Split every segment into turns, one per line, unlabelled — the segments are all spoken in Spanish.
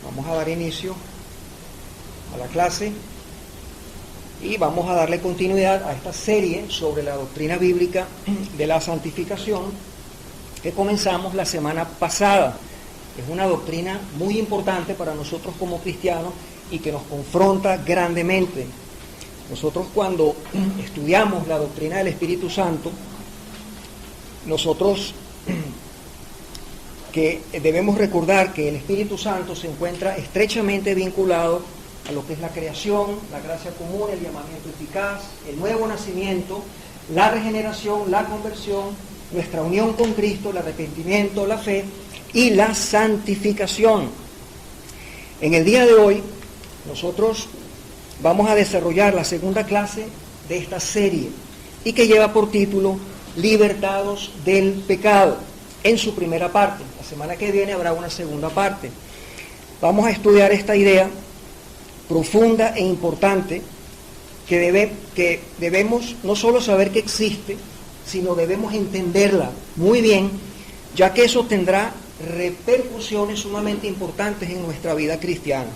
Vamos a dar inicio a la clase y vamos a darle continuidad a esta serie sobre la doctrina bíblica de la santificación que comenzamos la semana pasada. Es una doctrina muy importante para nosotros como cristianos y que nos confronta grandemente. Nosotros cuando estudiamos la doctrina del Espíritu Santo, nosotros que debemos recordar que el Espíritu Santo se encuentra estrechamente vinculado a lo que es la creación, la gracia común, el llamamiento eficaz, el nuevo nacimiento, la regeneración, la conversión, nuestra unión con Cristo, el arrepentimiento, la fe y la santificación. En el día de hoy, nosotros vamos a desarrollar la segunda clase de esta serie y que lleva por título Libertados del pecado, en su primera parte. La semana que viene habrá una segunda parte. Vamos a estudiar esta idea profunda e importante que debemos no solo saber que existe, sino debemos entenderla muy bien, ya que eso tendrá repercusiones sumamente importantes en nuestra vida cristiana.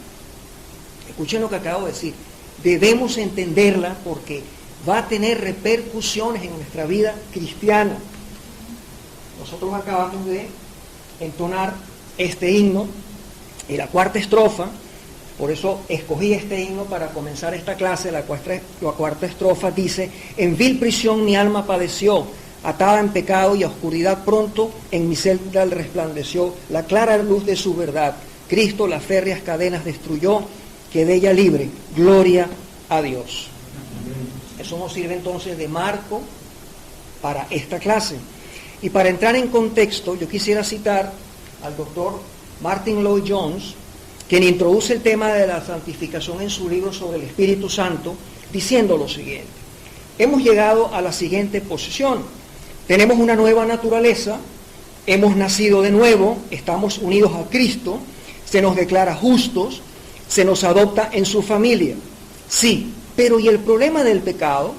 Escuchen lo que acabo de decir. Debemos entenderla porque va a tener repercusiones en nuestra vida cristiana. Nosotros acabamos de entonar este himno y la cuarta estrofa, por eso escogí este himno para comenzar esta clase. La cuarta estrofa dice: en vil prisión mi alma padeció, atada en pecado y a oscuridad pronto en mi celda resplandeció la clara luz de su verdad. Cristo las férreas cadenas destruyó, quedé ya libre, gloria a Dios. Eso nos sirve entonces de marco para esta clase. Y para entrar en contexto, yo quisiera citar al doctor Martyn Lloyd-Jones, quien introduce el tema de la santificación en su libro sobre el Espíritu Santo, diciendo lo siguiente: hemos llegado a la siguiente posición. Tenemos una nueva naturaleza, hemos nacido de nuevo, estamos unidos a Cristo, se nos declara justos, se nos adopta en su familia. Sí, pero ¿y el problema del pecado?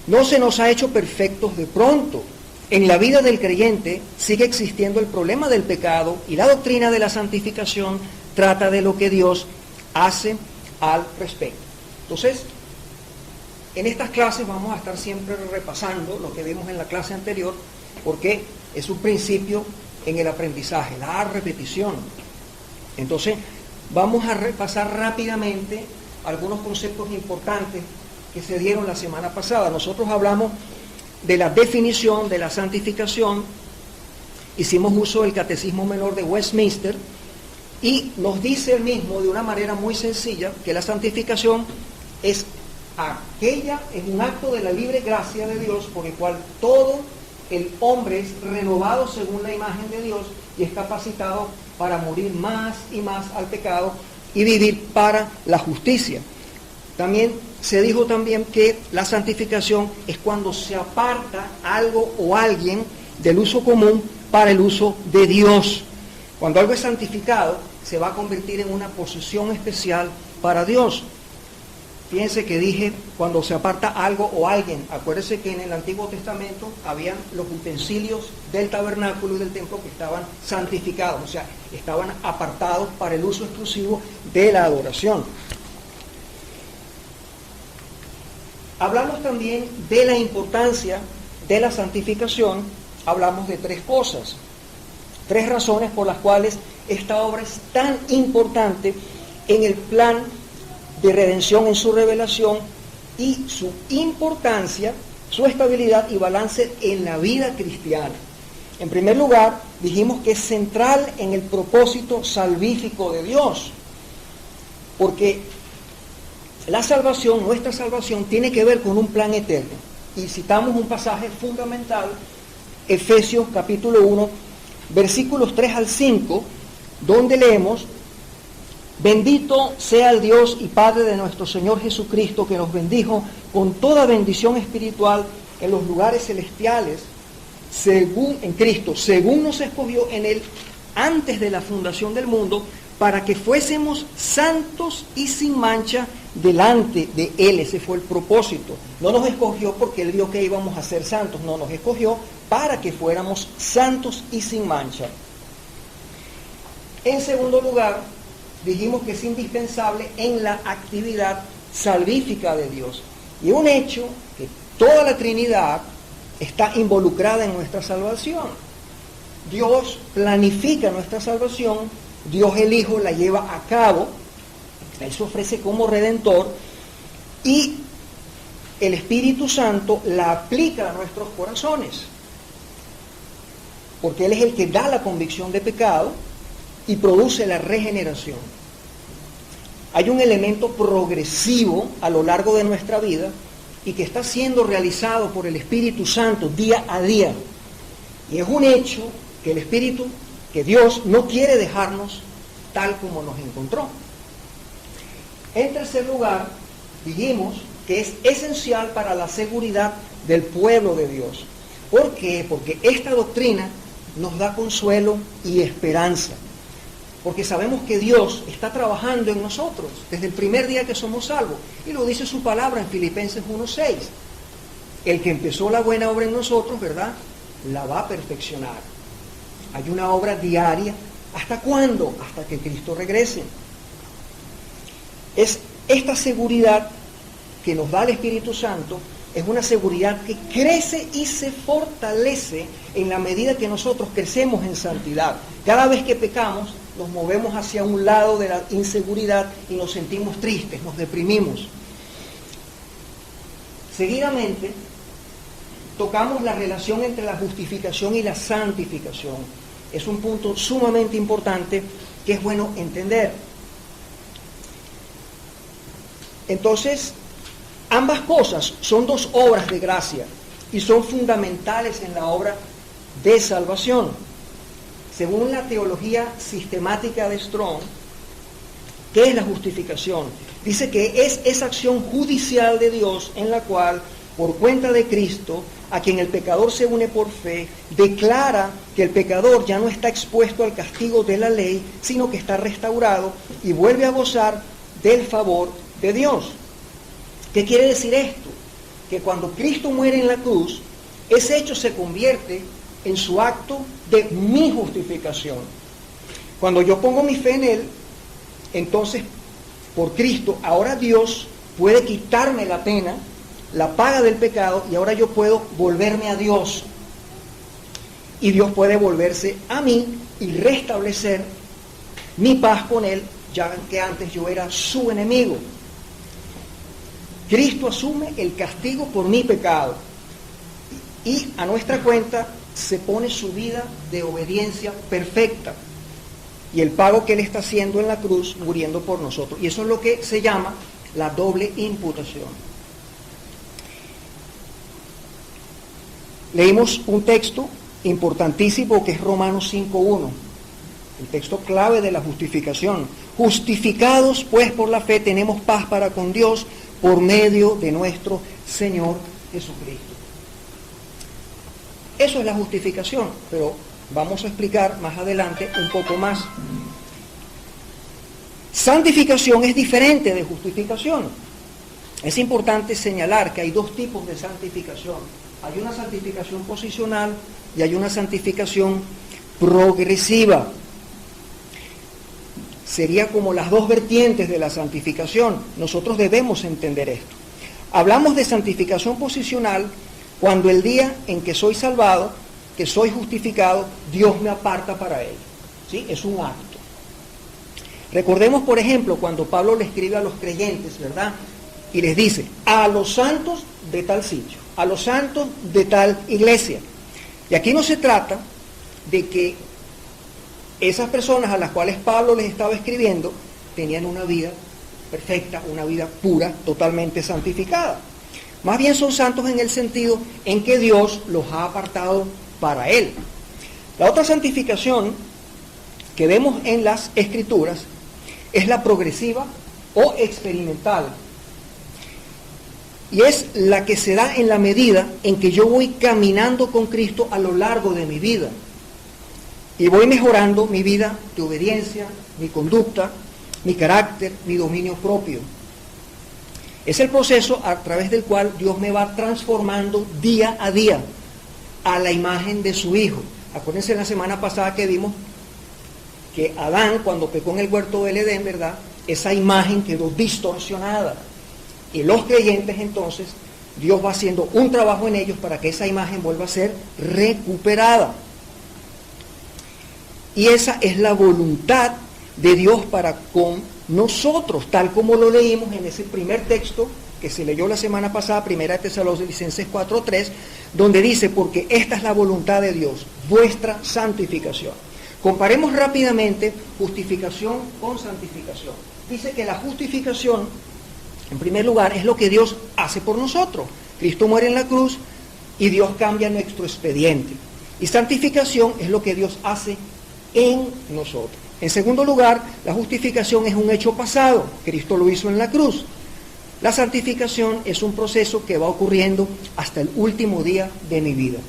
No se nos ha hecho perfectos de pronto. En la vida del creyente sigue existiendo el problema del pecado y la doctrina de la santificación trata de lo que Dios hace al respecto. Entonces, en estas clases vamos a estar siempre repasando lo que vimos en la clase anterior, porque es un principio en el aprendizaje, la repetición. Entonces, vamos a repasar rápidamente algunos conceptos importantes que se dieron la semana pasada. Nosotros hablamos de la definición de la santificación, hicimos uso del Catecismo Menor de Westminster y nos dice el mismo de una manera muy sencilla que la santificación es un acto de la libre gracia de Dios por el cual todo el hombre es renovado según la imagen de Dios y es capacitado para morir más y más al pecado y vivir para la justicia. También se dijo también que la santificación es cuando se aparta algo o alguien del uso común para el uso de Dios. Cuando algo es santificado, se va a convertir en una posesión especial para Dios. Fíjense que dije cuando se aparta algo o alguien. Acuérdense que en el Antiguo Testamento habían los utensilios del tabernáculo y del templo que estaban santificados, o sea, estaban apartados para el uso exclusivo de la adoración. Hablamos también de la importancia de la santificación. Hablamos de tres cosas, tres razones por las cuales esta obra es tan importante en el plan de redención, en su revelación y su importancia, su estabilidad y balance en la vida cristiana. En primer lugar, dijimos que es central en el propósito salvífico de Dios, porque la salvación, nuestra salvación, tiene que ver con un plan eterno. Y citamos un pasaje fundamental, Efesios capítulo 1, versículos 3 al 5, donde leemos: bendito sea el Dios y Padre de nuestro Señor Jesucristo, que nos bendijo con toda bendición espiritual en los lugares celestiales, en Cristo, según nos escogió en Él antes de la fundación del mundo, para que fuésemos santos y sin mancha delante de Él. Ese fue el propósito. No nos escogió porque Él vio que íbamos a ser santos, no, nos escogió para que fuéramos santos y sin mancha. En segundo lugar, dijimos que es indispensable en la actividad salvífica de Dios. Y un hecho que toda la Trinidad está involucrada en nuestra salvación. Dios planifica nuestra salvación, Dios el Hijo la lleva a cabo, Él se ofrece como Redentor y el Espíritu Santo la aplica a nuestros corazones, porque Él es el que da la convicción de pecado y produce la regeneración. Hay un elemento progresivo a lo largo de nuestra vida y que está siendo realizado por el Espíritu Santo día a día. Y es un hecho que el Espíritu, que Dios no quiere dejarnos tal como nos encontró. En tercer lugar, dijimos que es esencial para la seguridad del pueblo de Dios. ¿Por qué? Porque esta doctrina nos da consuelo y esperanza. Porque sabemos que Dios está trabajando en nosotros desde el primer día que somos salvos. Y lo dice su palabra en Filipenses 1:6. El que empezó la buena obra en nosotros, ¿verdad?, la va a perfeccionar. Hay una obra diaria. ¿Hasta cuándo? Hasta que Cristo regrese. Es esta seguridad que nos da el Espíritu Santo, es una seguridad que crece y se fortalece en la medida que nosotros crecemos en santidad. Cada vez que pecamos, nos movemos hacia un lado de la inseguridad y nos sentimos tristes, nos deprimimos. Seguidamente, tocamos la relación entre la justificación y la santificación. Es un punto sumamente importante que es bueno entender. Entonces, ambas cosas son dos obras de gracia y son fundamentales en la obra de salvación. Según la teología sistemática de Strong, ¿qué es la justificación? Dice que es esa acción judicial de Dios en la cual, por cuenta de Cristo, a quien el pecador se une por fe, declara que el pecador ya no está expuesto al castigo de la ley, sino que está restaurado y vuelve a gozar del favor de Dios. ¿Qué quiere decir esto? Que cuando Cristo muere en la cruz, ese hecho se convierte en su acto de mi justificación. Cuando yo pongo mi fe en Él, entonces, por Cristo, ahora Dios puede quitarme la pena, la paga del pecado, y ahora yo puedo volverme a Dios. Y Dios puede volverse a mí y restablecer mi paz con Él, ya que antes yo era su enemigo. Cristo asume el castigo por mi pecado y a nuestra cuenta se pone su vida de obediencia perfecta y el pago que Él está haciendo en la cruz, muriendo por nosotros. Y eso es lo que se llama la doble imputación. Leímos un texto importantísimo que es Romanos 5:1, el texto clave de la justificación. Justificados pues por la fe tenemos paz para con Dios por medio de nuestro Señor Jesucristo. Eso es la justificación, pero vamos a explicar más adelante un poco más. Santificación es diferente de justificación. Es importante señalar que hay dos tipos de santificación. Hay una santificación posicional y hay una santificación progresiva. Sería como las dos vertientes de la santificación. Nosotros debemos entender esto. Hablamos de santificación posicional cuando el día en que soy salvado, que soy justificado, Dios me aparta para Él. ¿Sí? Es un acto. Recordemos, por ejemplo, cuando Pablo le escribe a los creyentes, ¿verdad? Y les dice, a los santos de tal sitio, a los santos de tal iglesia. Y aquí no se trata de que esas personas a las cuales Pablo les estaba escribiendo tenían una vida perfecta, una vida pura, totalmente santificada. Más bien son santos en el sentido en que Dios los ha apartado para Él. La otra santificación que vemos en las Escrituras es la progresiva o experimental. Y es la que se da en la medida en que yo voy caminando con Cristo a lo largo de mi vida. Y voy mejorando mi vida de obediencia, mi conducta, mi carácter, mi dominio propio. Es el proceso a través del cual Dios me va transformando día a día a la imagen de su Hijo. Acuérdense la semana pasada que vimos que Adán, cuando pecó en el huerto del Edén, ¿verdad?, esa imagen quedó distorsionada. Y los creyentes entonces, Dios va haciendo un trabajo en ellos para que esa imagen vuelva a ser recuperada. Y esa es la voluntad de Dios para con nosotros, tal como lo leímos en ese primer texto que se leyó la semana pasada, 1 Tesalonicenses 4:3, donde dice, porque esta es la voluntad de Dios, vuestra santificación. Comparemos rápidamente justificación con santificación. Dice que la justificación, en primer lugar, es lo que Dios hace por nosotros. Cristo muere en la cruz y Dios cambia nuestro expediente. Y santificación es lo que Dios hace en nosotros. En segundo lugar, la justificación es un hecho pasado. Cristo lo hizo en la cruz. La santificación es un proceso que va ocurriendo hasta el último día de mi vida.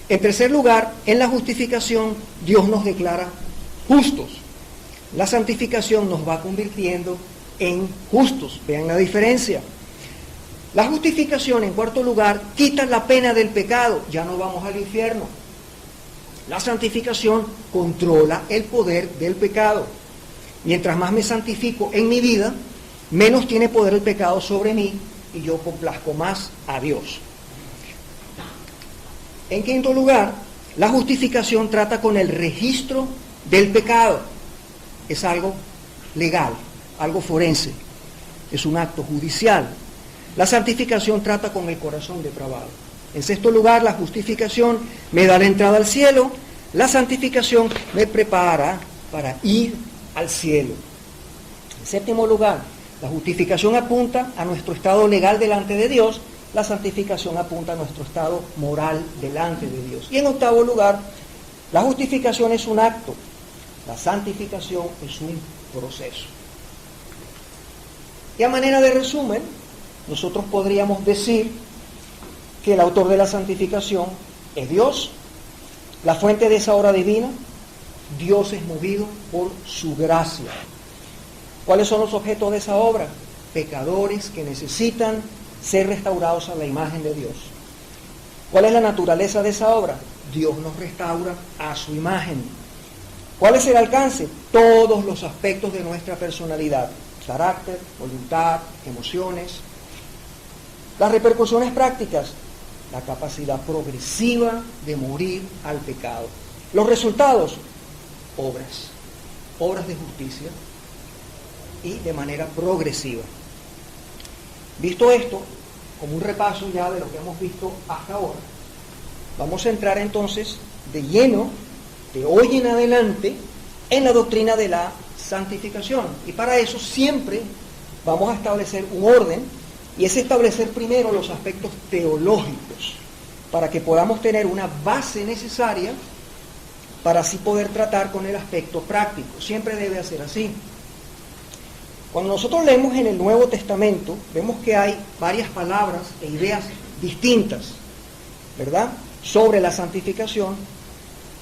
En tercer lugar, en la justificación, Dios nos declara justos. La santificación nos va convirtiendo en justos. Vean la diferencia. La justificación, en cuarto lugar, quita la pena del pecado. Ya no vamos al infierno. La santificación controla el poder del pecado. Mientras más me santifico en mi vida, menos tiene poder el pecado sobre mí y yo complazco más a Dios. En quinto lugar, la justificación trata con el registro del pecado. Es algo legal, algo forense, es un acto judicial. La santificación trata con el corazón depravado. En sexto lugar, la justificación me da la entrada al cielo. La santificación me prepara para ir al cielo. En séptimo lugar, la justificación apunta a nuestro estado legal delante de Dios. La santificación apunta a nuestro estado moral delante de Dios. Y en octavo lugar, la justificación es un acto. La santificación es un proceso. Y a manera de resumen, nosotros podríamos decir que el autor de la santificación es Dios, la fuente de esa obra divina. Dios es movido por su gracia. ¿Cuáles son los objetos de esa obra? Pecadores que necesitan ser restaurados a la imagen de Dios. ¿Cuál es la naturaleza de esa obra? Dios nos restaura a su imagen. ¿Cuál es el alcance? Todos los aspectos de nuestra personalidad: carácter, voluntad, emociones. Las repercusiones prácticas: la capacidad progresiva de morir al pecado. Los resultados: obras de justicia y de manera progresiva. Visto esto, como un repaso ya de lo que hemos visto hasta ahora, vamos a entrar entonces de lleno, de hoy en adelante, en la doctrina de la santificación. Y para eso siempre vamos a establecer un orden, y es establecer primero los aspectos teológicos, para que podamos tener una base necesaria para así poder tratar con el aspecto práctico. Siempre debe ser así. Cuando nosotros leemos en el Nuevo Testamento, vemos que hay varias palabras e ideas distintas, ¿verdad?, sobre la santificación,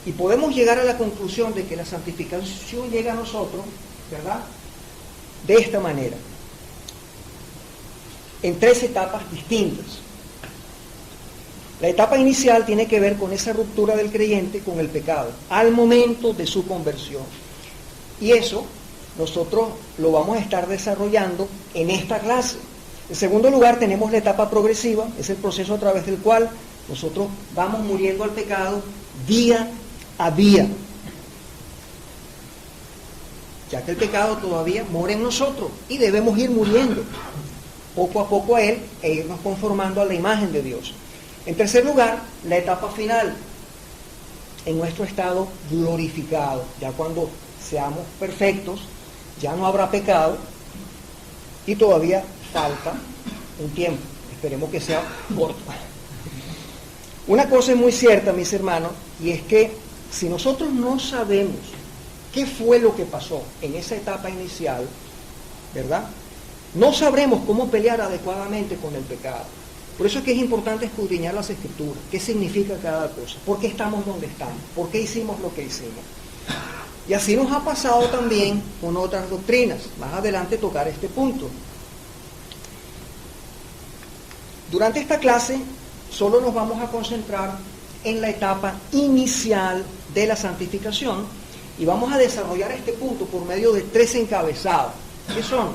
y podemos llegar a la conclusión de que la santificación llega a nosotros, ¿verdad?, de esta manera, en tres etapas distintas. La etapa inicial tiene que ver con esa ruptura del creyente con el pecado, al momento de su conversión. Y eso nosotros lo vamos a estar desarrollando en esta clase. En segundo lugar, tenemos la etapa progresiva, es el proceso a través del cual nosotros vamos muriendo al pecado día a día, ya que el pecado todavía mora en nosotros y debemos ir muriendo poco a poco a él e irnos conformando a la imagen de Dios. En tercer lugar, la etapa final, en nuestro estado glorificado, ya cuando seamos perfectos, ya no habrá pecado y todavía falta un tiempo, esperemos que sea corto. Una cosa es muy cierta, mis hermanos, y es que si nosotros no sabemos qué fue lo que pasó en esa etapa inicial, ¿verdad?, no sabremos cómo pelear adecuadamente con el pecado. Por eso es que es importante escudriñar las Escrituras, qué significa cada cosa, por qué estamos donde estamos, por qué hicimos lo que hicimos. Y así nos ha pasado también con otras doctrinas. Más adelante tocar este punto. Durante esta clase solo nos vamos a concentrar en la etapa inicial de la santificación, Y vamos a desarrollar este punto por medio de 3 encabezados. ¿Qué son?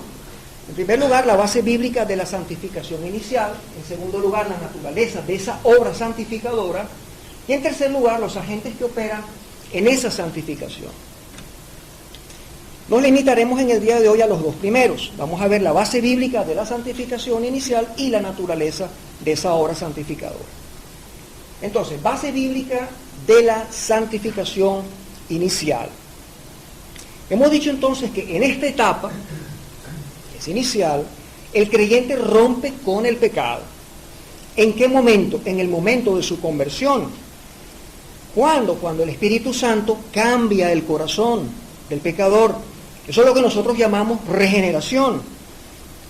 En primer lugar, la base bíblica de la santificación inicial. En segundo lugar, la naturaleza de esa obra santificadora. Y en tercer lugar, los agentes que operan en esa santificación. Nos limitaremos en el día de hoy a los 2 primeros. Vamos a ver la base bíblica de la santificación inicial y la naturaleza de esa obra santificadora. Entonces, base bíblica de la santificación inicial. Hemos dicho entonces que en esta etapa, que es inicial, el creyente rompe con el pecado. ¿En qué momento? En el momento de su conversión. ¿Cuándo? Cuando el Espíritu Santo cambia el corazón del pecador. Eso es lo que nosotros llamamos regeneración.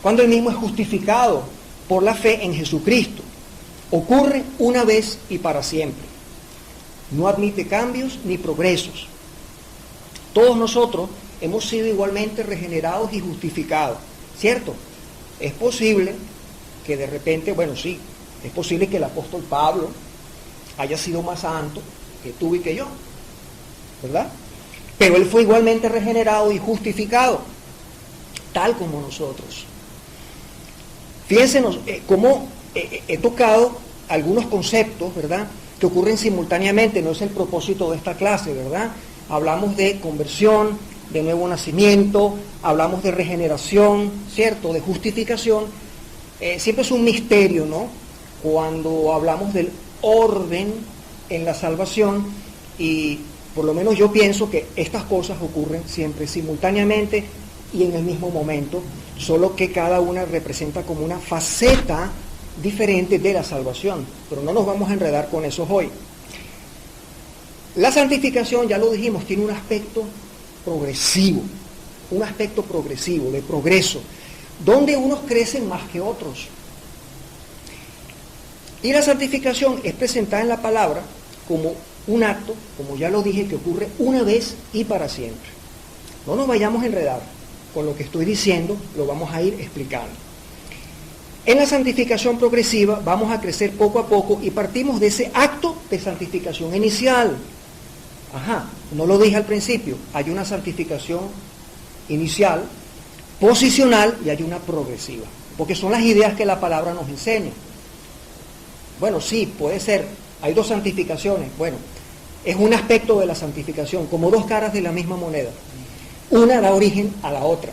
Cuando el mismo es justificado por la fe en Jesucristo. Ocurre una vez y para siempre. No admite cambios ni progresos. Todos nosotros hemos sido igualmente regenerados y justificados, ¿cierto? Es posible que de repente, bueno, sí, es posible que el apóstol Pablo haya sido más santo que tú y que yo, ¿verdad? Pero él fue igualmente regenerado y justificado, tal como nosotros. Fíjense cómo he tocado algunos conceptos, ¿verdad?, que ocurren simultáneamente. No es el propósito de esta clase, ¿verdad? Hablamos de conversión, de nuevo nacimiento, hablamos de regeneración, ¿cierto?, de justificación. Siempre es un misterio, ¿no?, cuando hablamos del orden en la salvación, y por lo menos yo pienso que estas cosas ocurren siempre simultáneamente y en el mismo momento, solo que cada una representa como una faceta diferente de la salvación, pero no nos vamos a enredar con eso hoy. La santificación, ya lo dijimos, tiene un aspecto progresivo de progreso, donde unos crecen más que otros. Y la santificación es presentada en la palabra como un acto, como ya lo dije, que ocurre una vez y para siempre. No nos vayamos a enredar con lo que estoy diciendo, lo vamos a ir explicando. En la santificación progresiva vamos a crecer poco a poco y partimos de ese acto de santificación inicial. No lo dije al principio, hay una santificación inicial, posicional, y hay una progresiva, porque son las ideas que la palabra nos enseña. Bueno, sí, puede ser, hay 2 santificaciones, bueno, es un aspecto de la santificación, como 2 caras de la misma moneda. Una da origen a la otra.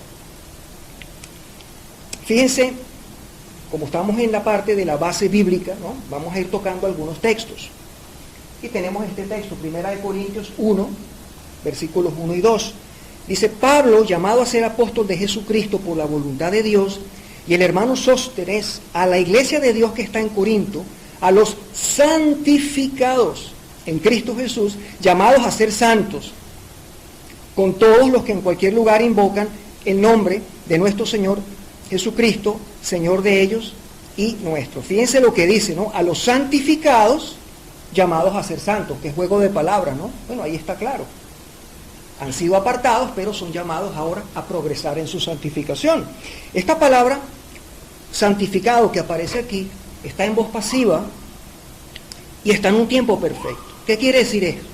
Fíjense, como estamos en la parte de la base bíblica, ¿no?, vamos a ir tocando algunos textos. Y tenemos este texto, 1 Corintios 1, versículos 1 y 2. Dice: Pablo, llamado a ser apóstol de Jesucristo por la voluntad de Dios, y el hermano Sóstenes, a la iglesia de Dios que está en Corinto, a los santificados en Cristo Jesús, llamados a ser santos, con todos los que en cualquier lugar invocan el nombre de nuestro Señor Jesucristo, Señor de ellos y nuestro. Fíjense lo que dice, ¿no? A los santificados, llamados a ser santos, que es juego de palabras, ¿no? Bueno, ahí está claro. Han sido apartados, pero son llamados ahora a progresar en su santificación. Esta palabra, santificado, que aparece aquí, está en voz pasiva y está en un tiempo perfecto. ¿Qué quiere decir esto?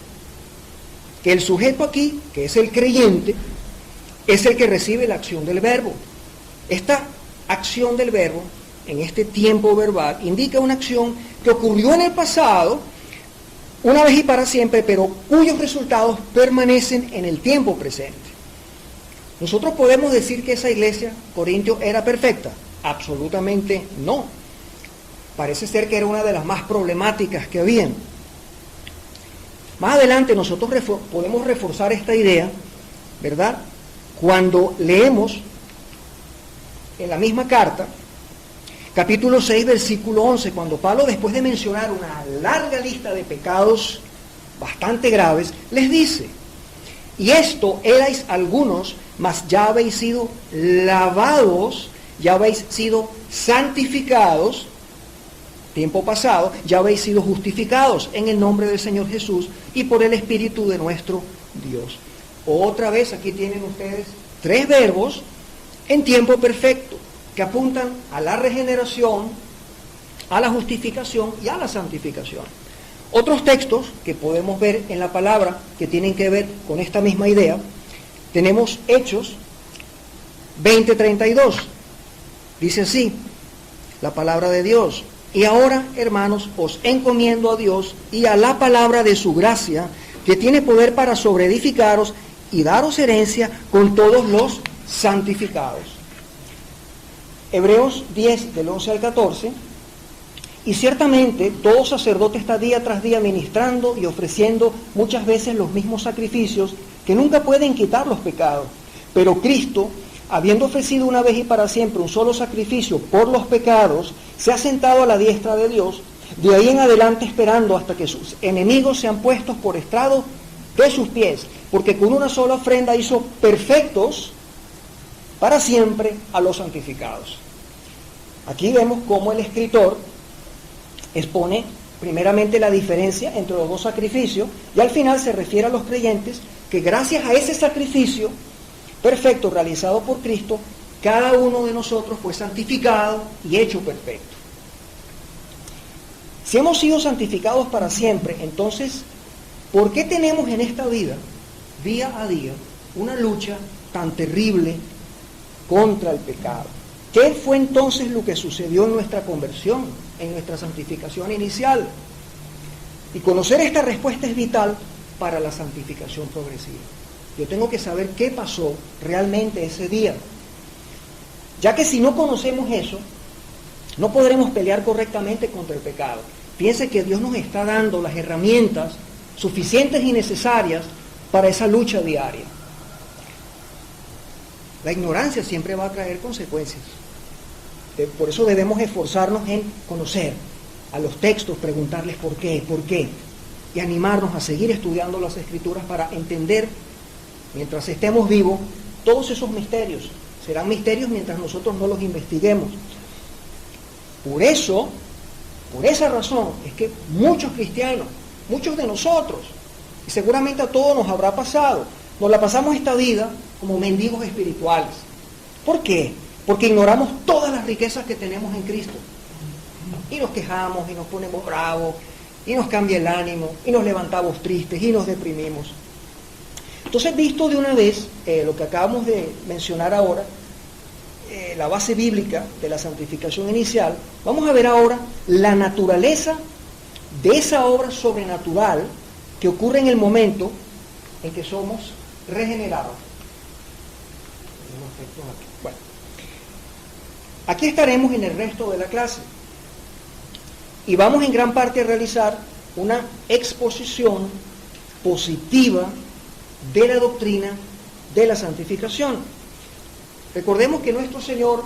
Que el sujeto aquí, que es el creyente, es el que recibe la acción del verbo. Esta acción del verbo, en este tiempo verbal, indica una acción que ocurrió en el pasado, una vez y para siempre, pero cuyos resultados permanecen en el tiempo presente. ¿Nosotros podemos decir que esa iglesia, Corintio, era perfecta? Absolutamente no. Parece ser que era una de las más problemáticas que habían. Más adelante nosotros podemos reforzar esta idea, ¿verdad?, cuando leemos en la misma carta, capítulo 6, versículo 11, cuando Pablo, después de mencionar una larga lista de pecados bastante graves, les dice: y esto erais algunos, mas ya habéis sido lavados, ya habéis sido santificados, tiempo pasado, ya habéis sido justificados en el nombre del Señor Jesús y por el Espíritu de nuestro Dios. Otra vez aquí tienen ustedes 3 verbos en tiempo perfecto, que apuntan a la regeneración, a la justificación y a la santificación. Otros textos que podemos ver en la palabra que tienen que ver con esta misma idea, tenemos Hechos 20:32. Dice así, la palabra de Dios: y ahora, hermanos, os encomiendo a Dios y a la palabra de su gracia, que tiene poder para sobreedificaros y daros herencia con todos los santificados. Hebreos 10, del 11 al 14. Y ciertamente todo sacerdote está día tras día ministrando y ofreciendo muchas veces los mismos sacrificios que nunca pueden quitar los pecados. Pero Cristo, habiendo ofrecido una vez y para siempre un solo sacrificio por los pecados, se ha sentado a la diestra de Dios, de ahí en adelante esperando hasta que sus enemigos sean puestos por estrado de sus pies, porque con una sola ofrenda hizo perfectos para siempre a los santificados. Aquí vemos cómo el escritor expone primeramente la diferencia entre los dos sacrificios y al final se refiere a los creyentes que gracias a ese sacrificio perfecto realizado por Cristo, cada uno de nosotros fue santificado y hecho perfecto. Si hemos sido santificados para siempre, entonces, ¿por qué tenemos en esta vida, día a día, una lucha tan terrible contra el pecado? ¿Qué fue entonces lo que sucedió en nuestra conversión, en nuestra santificación inicial? Y conocer esta respuesta es vital para la santificación progresiva. Yo tengo que saber qué pasó realmente ese día, ya que si no conocemos eso, no podremos pelear correctamente contra el pecado. Piense que Dios nos está dando las herramientas suficientes y necesarias para esa lucha diaria. La ignorancia siempre va a traer consecuencias. Por eso debemos esforzarnos en conocer a los textos, preguntarles por qué, y animarnos a seguir estudiando las Escrituras para entender, mientras estemos vivos, todos esos misterios. Serán misterios mientras nosotros no los investiguemos. Por esa razón, es que muchos cristianos, muchos de nosotros, y seguramente a todos nos habrá pasado, nos la pasamos esta vida como mendigos espirituales. ¿Por qué? Porque ignoramos todas las riquezas que tenemos en Cristo. Y nos quejamos, y nos ponemos bravos, y nos cambia el ánimo, y nos levantamos tristes, y nos deprimimos. Entonces, visto de una vez lo que acabamos de mencionar ahora, la base bíblica de la santificación inicial, vamos a ver ahora la naturaleza de esa obra sobrenatural que ocurre en el momento en que somos regenerados. Bueno, aquí estaremos en el resto de la clase y vamos en gran parte a realizar una exposición positiva de la doctrina de la santificación. Recordemos que nuestro Señor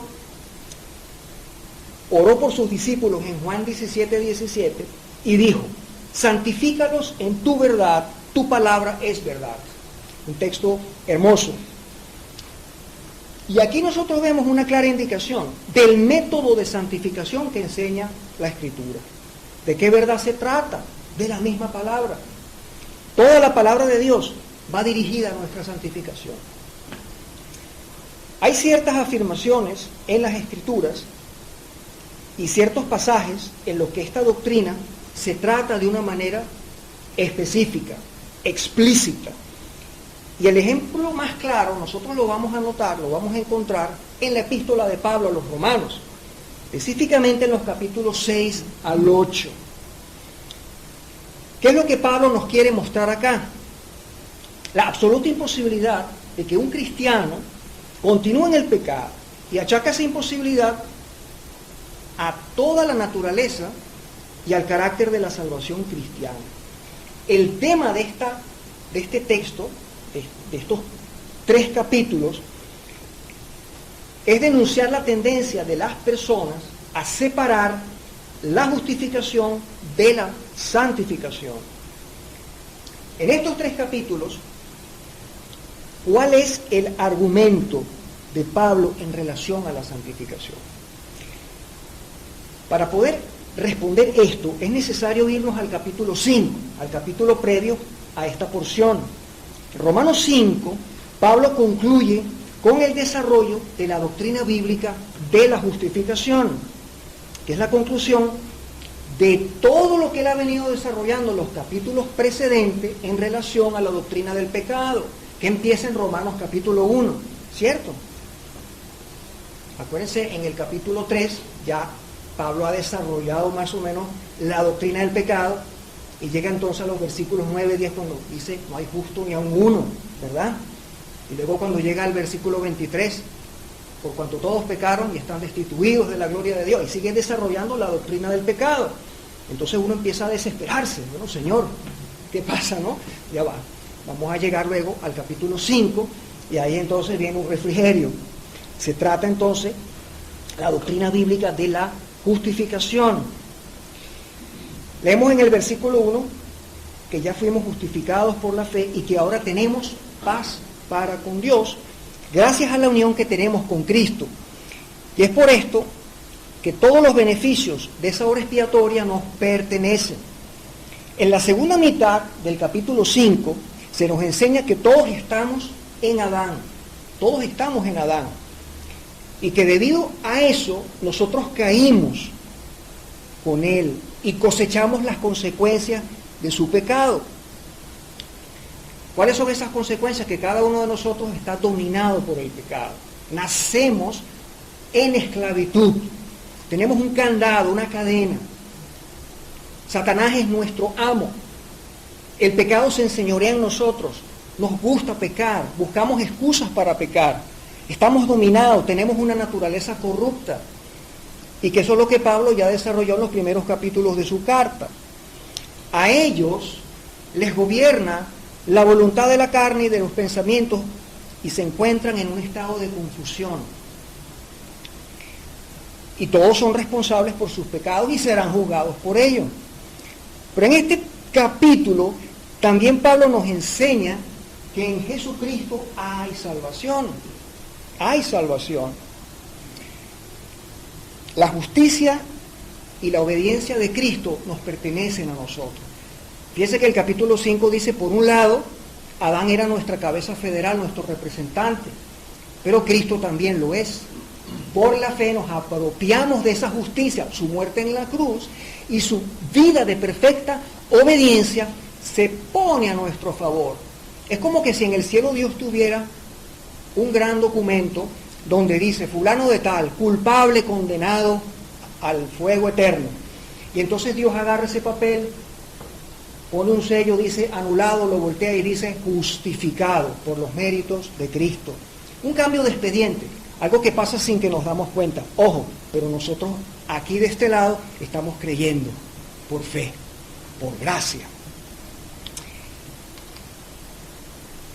oró por sus discípulos en Juan 17:17 y dijo: santifícalos en tu verdad, tu palabra es verdad. Un texto hermoso. Y aquí nosotros vemos una clara indicación del método de santificación que enseña la Escritura. ¿De qué verdad se trata? De la misma palabra. Toda la palabra de Dios va dirigida a nuestra santificación. Hay ciertas afirmaciones en las Escrituras y ciertos pasajes en los que esta doctrina se trata de una manera específica, explícita. Y el ejemplo más claro, nosotros lo vamos a notar, lo vamos a encontrar en la epístola de Pablo a los Romanos, específicamente en los capítulos 6 al 8. ¿Qué es lo que Pablo nos quiere mostrar acá? La absoluta imposibilidad de que un cristiano continúe en el pecado, y achaca esa imposibilidad a toda la naturaleza y al carácter de la salvación cristiana. El tema de este texto, de estos 3 capítulos, es denunciar la tendencia de las personas a separar la justificación de la santificación. En estos 3 capítulos, ¿cuál es el argumento de Pablo en relación a la santificación? Para poder responder esto, es necesario irnos al capítulo 5, al capítulo previo a esta porción. En Romanos 5, Pablo concluye con el desarrollo de la doctrina bíblica de la justificación, que es la conclusión de todo lo que él ha venido desarrollando en los capítulos precedentes en relación a la doctrina del pecado, que empieza en Romanos capítulo 1, ¿cierto? Acuérdense, en el capítulo 3 ya Pablo ha desarrollado más o menos la doctrina del pecado y llega entonces a los versículos 9 y 10 cuando dice, no hay justo ni aun uno, ¿verdad? Y luego cuando llega al versículo 23, por cuanto todos pecaron y están destituidos de la gloria de Dios, y siguen desarrollando la doctrina del pecado. Entonces uno empieza a desesperarse, bueno, Señor, ¿qué pasa, no? Ya va, vamos a llegar luego al capítulo 5, y ahí entonces viene un refrigerio. Se trata entonces la doctrina bíblica de la justificación. Leemos en el versículo 1 que ya fuimos justificados por la fe y que ahora tenemos paz para con Dios, gracias a la unión que tenemos con Cristo. Y es por esto que todos los beneficios de esa obra expiatoria nos pertenecen. En la segunda mitad del capítulo 5 se nos enseña que todos estamos en Adán, y que debido a eso nosotros caímos con él y cosechamos las consecuencias de su pecado. ¿Cuáles son esas consecuencias? Que cada uno de nosotros está dominado por el pecado. Nacemos en esclavitud. Tenemos un candado, una cadena. Satanás es nuestro amo. El pecado se enseñorea en nosotros. Nos gusta pecar, buscamos excusas para pecar. Estamos dominados, tenemos una naturaleza corrupta. Y que eso es lo que Pablo ya desarrolló en los primeros capítulos de su carta. A ellos les gobierna la voluntad de la carne y de los pensamientos y se encuentran en un estado de confusión. Y todos son responsables por sus pecados y serán juzgados por ello. Pero en este capítulo también Pablo nos enseña que en Jesucristo hay salvación. Hay salvación. La justicia y la obediencia de Cristo nos pertenecen a nosotros. Fíjense que el capítulo 5 dice, por un lado, Adán era nuestra cabeza federal, nuestro representante, pero Cristo también lo es. Por la fe nos apropiamos de esa justicia, su muerte en la cruz, y su vida de perfecta obediencia se pone a nuestro favor. Es como que si en el cielo Dios tuviera un gran documento donde dice, fulano de tal, culpable, condenado al fuego eterno. Y entonces Dios agarra ese papel, pone un sello, dice anulado, lo voltea y dice justificado por los méritos de Cristo. Un cambio de expediente, algo que pasa sin que nos damos cuenta. Ojo, pero nosotros aquí de este lado estamos creyendo por fe, por gracia.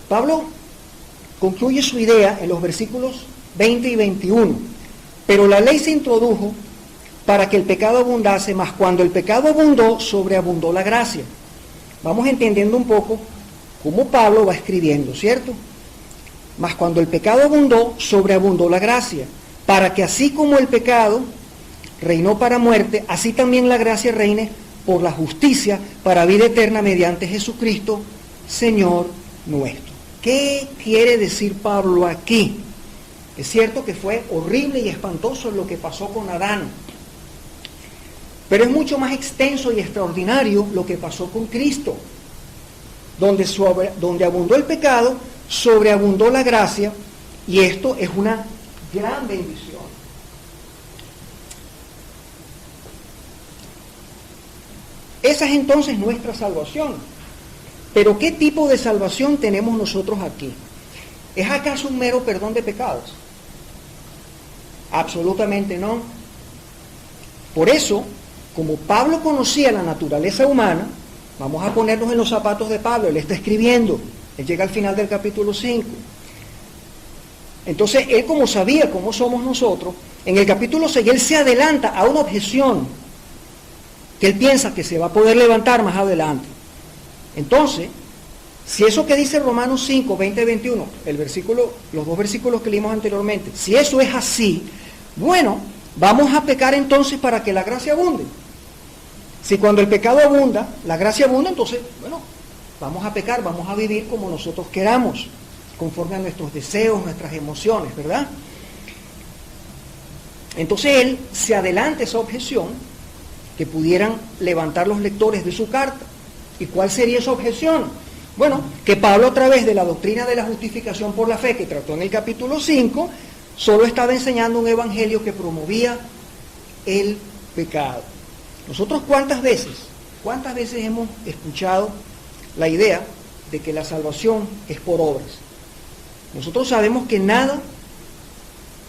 Pablo concluye su idea en los versículos 20 y 21. Pero la ley se introdujo para que el pecado abundase, mas cuando el pecado abundó, sobreabundó la gracia. Vamos entendiendo un poco cómo Pablo va escribiendo, ¿cierto? Mas cuando el pecado abundó, sobreabundó la gracia, para que así como el pecado reinó para muerte, así también la gracia reine por la justicia para vida eterna mediante Jesucristo, Señor nuestro. ¿Qué quiere decir Pablo aquí? Es cierto que fue horrible y espantoso lo que pasó con Adán, pero es mucho más extenso y extraordinario lo que pasó con Cristo, donde abundó el pecado, sobreabundó la gracia, y esto es una gran bendición. Esa es entonces nuestra salvación. Pero ¿qué tipo de salvación tenemos nosotros aquí? ¿Es acaso un mero perdón de pecados? Absolutamente no. Por eso, como Pablo conocía la naturaleza humana, vamos a ponernos en los zapatos de Pablo, él está escribiendo, él llega al final del capítulo 5. Entonces, él como sabía cómo somos nosotros, en el capítulo 6 él se adelanta a una objeción que él piensa que se va a poder levantar más adelante. Entonces, si eso que dice Romanos 5, 20 y 21, los dos versículos que leímos anteriormente, si eso es así, bueno, vamos a pecar entonces para que la gracia abunde. Si cuando el pecado abunda, la gracia abunda, entonces, bueno, vamos a pecar, vamos a vivir como nosotros queramos, conforme a nuestros deseos, nuestras emociones, ¿verdad? Entonces él se adelanta esa objeción que pudieran levantar los lectores de su carta. ¿Y cuál sería esa objeción? Bueno, que Pablo, a través de la doctrina de la justificación por la fe que trató en el capítulo 5, solo estaba enseñando un evangelio que promovía el pecado. Nosotros ¿cuántas veces hemos escuchado la idea de que la salvación es por obras? Nosotros sabemos que nada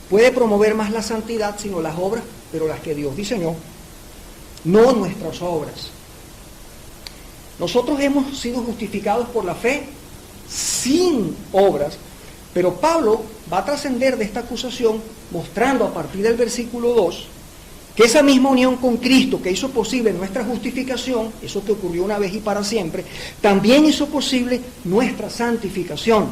puede promover más la santidad sino las obras, pero las que Dios diseñó, no nuestras obras. Nosotros hemos sido justificados por la fe sin obras, pero Pablo va a trascender de esta acusación mostrando a partir del versículo 2 que esa misma unión con Cristo que hizo posible nuestra justificación, eso que ocurrió una vez y para siempre, también hizo posible nuestra santificación.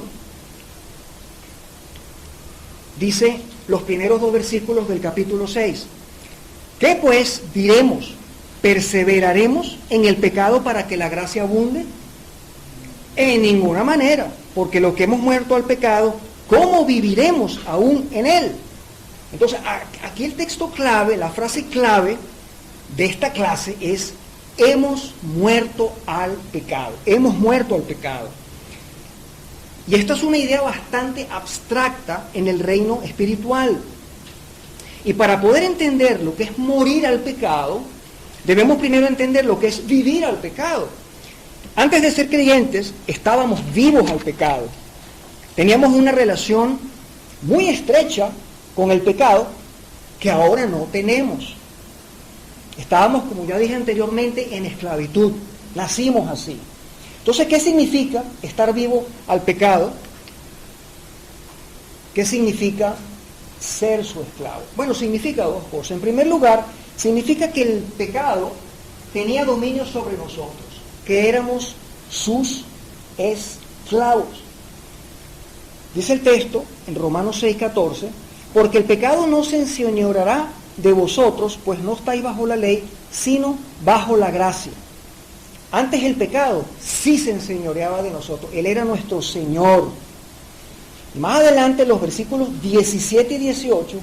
Dice los primeros 2 versículos del capítulo 6. ¿Qué pues diremos? ¿Perseveraremos en el pecado para que la gracia abunde? En ninguna manera, porque lo que hemos muerto al pecado, ¿cómo viviremos aún en él? Entonces, aquí el texto clave, la frase clave de esta clase es: hemos muerto al pecado. Hemos muerto al pecado. Y esta es una idea bastante abstracta en el reino espiritual. Y para poder entender lo que es morir al pecado, debemos primero entender lo que es vivir al pecado. Antes de ser creyentes, estábamos vivos al pecado. Teníamos una relación muy estrecha con el pecado que ahora no tenemos. Estábamos, como ya dije anteriormente, en esclavitud. Nacimos así. Entonces, ¿qué significa estar vivo al pecado? ¿Qué significa ser su esclavo? Bueno, significa dos cosas. En primer lugar, significa que el pecado tenía dominio sobre nosotros, que éramos sus esclavos. Dice el texto en Romanos 6:14, porque el pecado no se enseñoreará de vosotros, pues no estáis bajo la ley, sino bajo la gracia. Antes el pecado sí se enseñoreaba de nosotros, Él era nuestro Señor. Más adelante, en los versículos 17 y 18,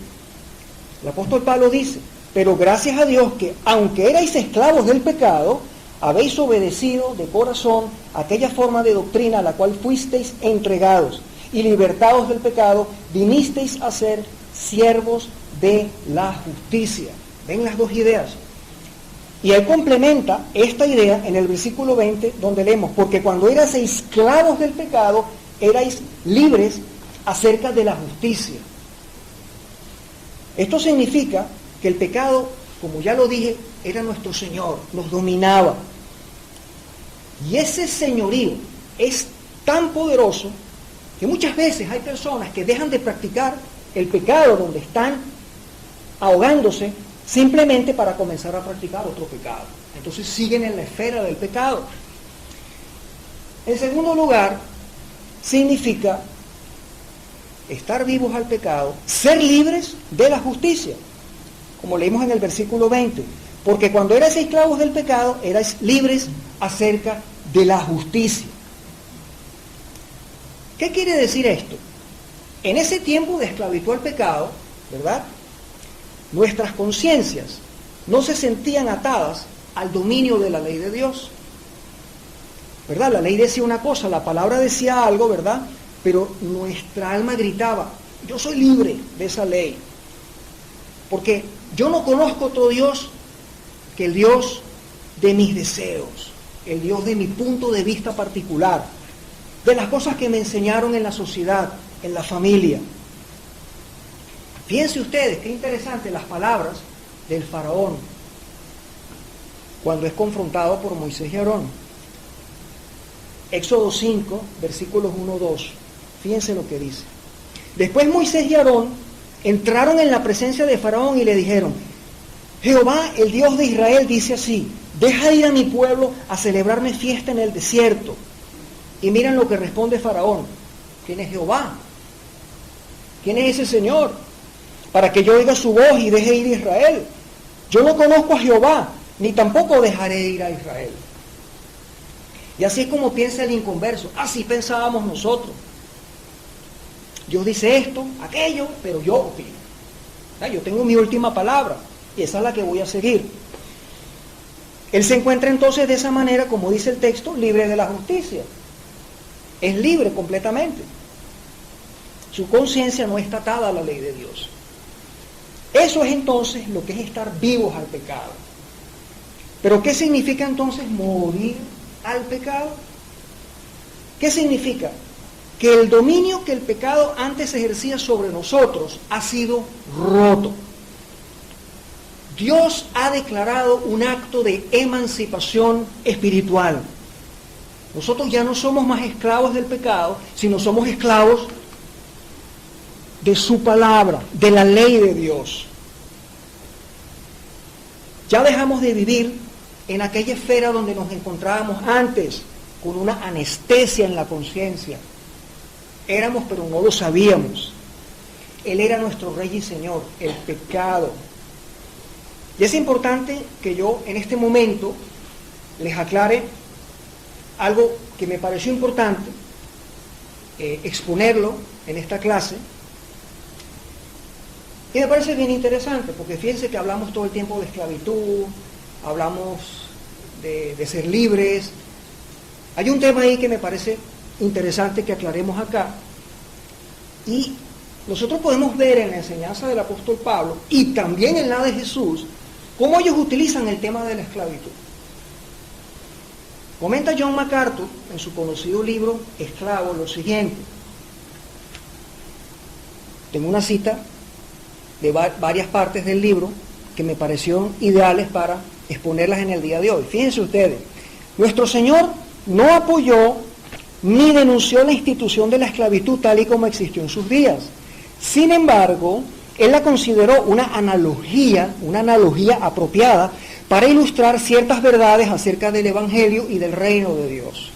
el apóstol Pablo dice: pero gracias a Dios que, aunque erais esclavos del pecado, habéis obedecido de corazón aquella forma de doctrina a la cual fuisteis entregados, y libertados del pecado, vinisteis a ser siervos de la justicia. ¿Ven las dos ideas? Y él complementa esta idea en el versículo 20, donde leemos: porque cuando erais esclavos del pecado, erais libres acerca de la justicia. Esto significa que el pecado, como ya lo dije, era nuestro Señor, nos dominaba. Y ese señorío es tan poderoso que muchas veces hay personas que dejan de practicar el pecado donde están ahogándose simplemente para comenzar a practicar otro pecado. Entonces siguen en la esfera del pecado. En segundo lugar, significa estar vivos al pecado, ser libres de la justicia, como leímos en el versículo 20, porque cuando erais esclavos del pecado, erais libres acerca de la justicia. ¿Qué quiere decir esto? En ese tiempo de esclavitud al pecado, ¿verdad?, nuestras conciencias no se sentían atadas al dominio de la ley de Dios, ¿verdad? La ley decía una cosa, la palabra decía algo, ¿verdad?, pero nuestra alma gritaba: yo soy libre de esa ley, porque yo no conozco otro Dios que el Dios de mis deseos, el Dios de mi punto de vista particular, de las cosas que me enseñaron en la sociedad, en la familia. Fíjense ustedes, qué interesante las palabras del faraón cuando es confrontado por Moisés y Aarón. Éxodo 5, versículos 1-2. Fíjense lo que dice. Después Moisés y Aarón entraron en la presencia de Faraón y le dijeron: Jehová, el Dios de Israel, dice así: deja ir a mi pueblo a celebrarme fiesta en el desierto. Y miren lo que responde Faraón: ¿quién es Jehová? ¿Quién es ese Señor? Para que yo oiga su voz y deje ir a Israel. Yo no conozco a Jehová, ni tampoco dejaré ir a Israel. Y así es como piensa el inconverso. Así pensábamos nosotros. Dios dice esto, aquello, pero yo opino. Yo tengo mi última palabra y esa es la que voy a seguir. Él se encuentra entonces de esa manera, como dice el texto, libre de la justicia. Es libre completamente. Su conciencia no está atada a la ley de Dios. Eso es entonces lo que es estar vivos al pecado. Pero ¿qué significa entonces morir al pecado? ¿Qué significa? Que el dominio que el pecado antes ejercía sobre nosotros ha sido roto. Dios ha declarado un acto de emancipación espiritual. Nosotros ya no somos más esclavos del pecado, sino somos esclavos de su palabra, de la ley de Dios. Ya dejamos de vivir en aquella esfera donde nos encontrábamos antes, con una anestesia en la conciencia. Éramos, pero no lo sabíamos. Él era nuestro Rey y Señor, el pecado. Y es importante que yo en este momento les aclare algo que me pareció importante exponerlo en esta clase. Y me parece bien interesante, porque fíjense que hablamos todo el tiempo de esclavitud, hablamos de ser libres. Hay un tema ahí que me parece interesante que aclaremos acá. Y nosotros podemos ver en la enseñanza del apóstol Pablo, y también en la de Jesús, cómo ellos utilizan el tema de la esclavitud. Comenta John MacArthur en su conocido libro Esclavo lo siguiente. Tengo una cita de varias partes del libro que me parecieron ideales para exponerlas en el día de hoy. Fíjense ustedes, nuestro Señor no apoyó ni denunció la institución de la esclavitud tal y como existió en sus días. Sin embargo, Él la consideró una analogía apropiada para ilustrar ciertas verdades acerca del Evangelio y del reino de Dios.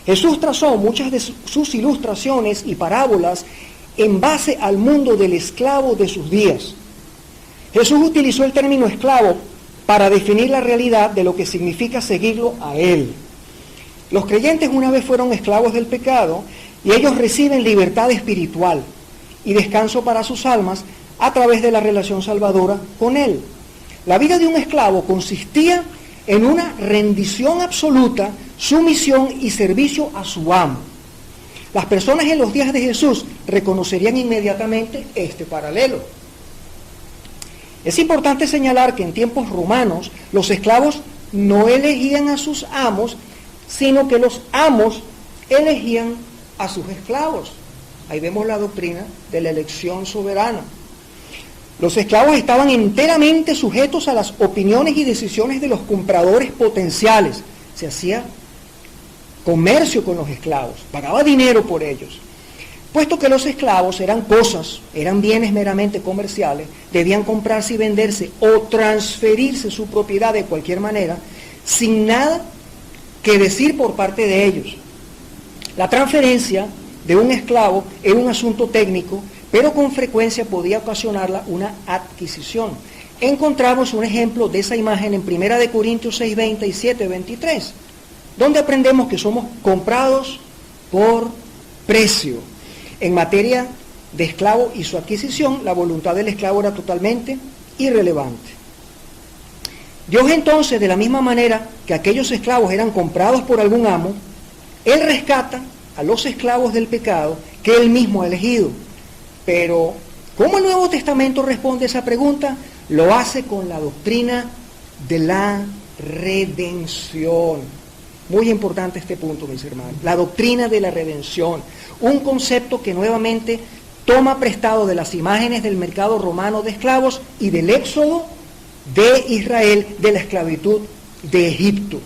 Jesús trazó muchas de sus ilustraciones y parábolas en base al mundo del esclavo de sus días. Jesús utilizó el término esclavo para definir la realidad de lo que significa seguirlo a Él. Los creyentes una vez fueron esclavos del pecado y ellos reciben libertad espiritual y descanso para sus almas a través de la relación salvadora con Él. La vida de un esclavo consistía en una rendición absoluta, sumisión y servicio a su amo. Las personas en los días de Jesús reconocerían inmediatamente este paralelo. Es importante señalar que en tiempos romanos los esclavos no elegían a sus amos, sino que los amos elegían a sus esclavos. Ahí vemos la doctrina de la elección soberana. Los esclavos estaban enteramente sujetos a las opiniones y decisiones de los compradores potenciales. Se hacía comercio con los esclavos, pagaba dinero por ellos. Puesto que los esclavos eran cosas, eran bienes meramente comerciales, debían comprarse y venderse o transferirse su propiedad de cualquier manera, sin nada que decir por parte de ellos. La transferencia de un esclavo era un asunto técnico, pero con frecuencia podía ocasionarla una adquisición. Encontramos un ejemplo de esa imagen en 1 Corintios 6:20 y 7:23, donde aprendemos que somos comprados por precio. En materia de esclavo y su adquisición, la voluntad del esclavo era totalmente irrelevante. Dios entonces, de la misma manera que aquellos esclavos eran comprados por algún amo, Él rescata a los esclavos del pecado que Él mismo ha elegido. Pero, ¿cómo el Nuevo Testamento responde a esa pregunta? Lo hace con la doctrina de la redención. Muy importante este punto, mis hermanos. La doctrina de la redención. Un concepto que nuevamente toma prestado de las imágenes del mercado romano de esclavos y del éxodo de Israel de la esclavitud de Egipto.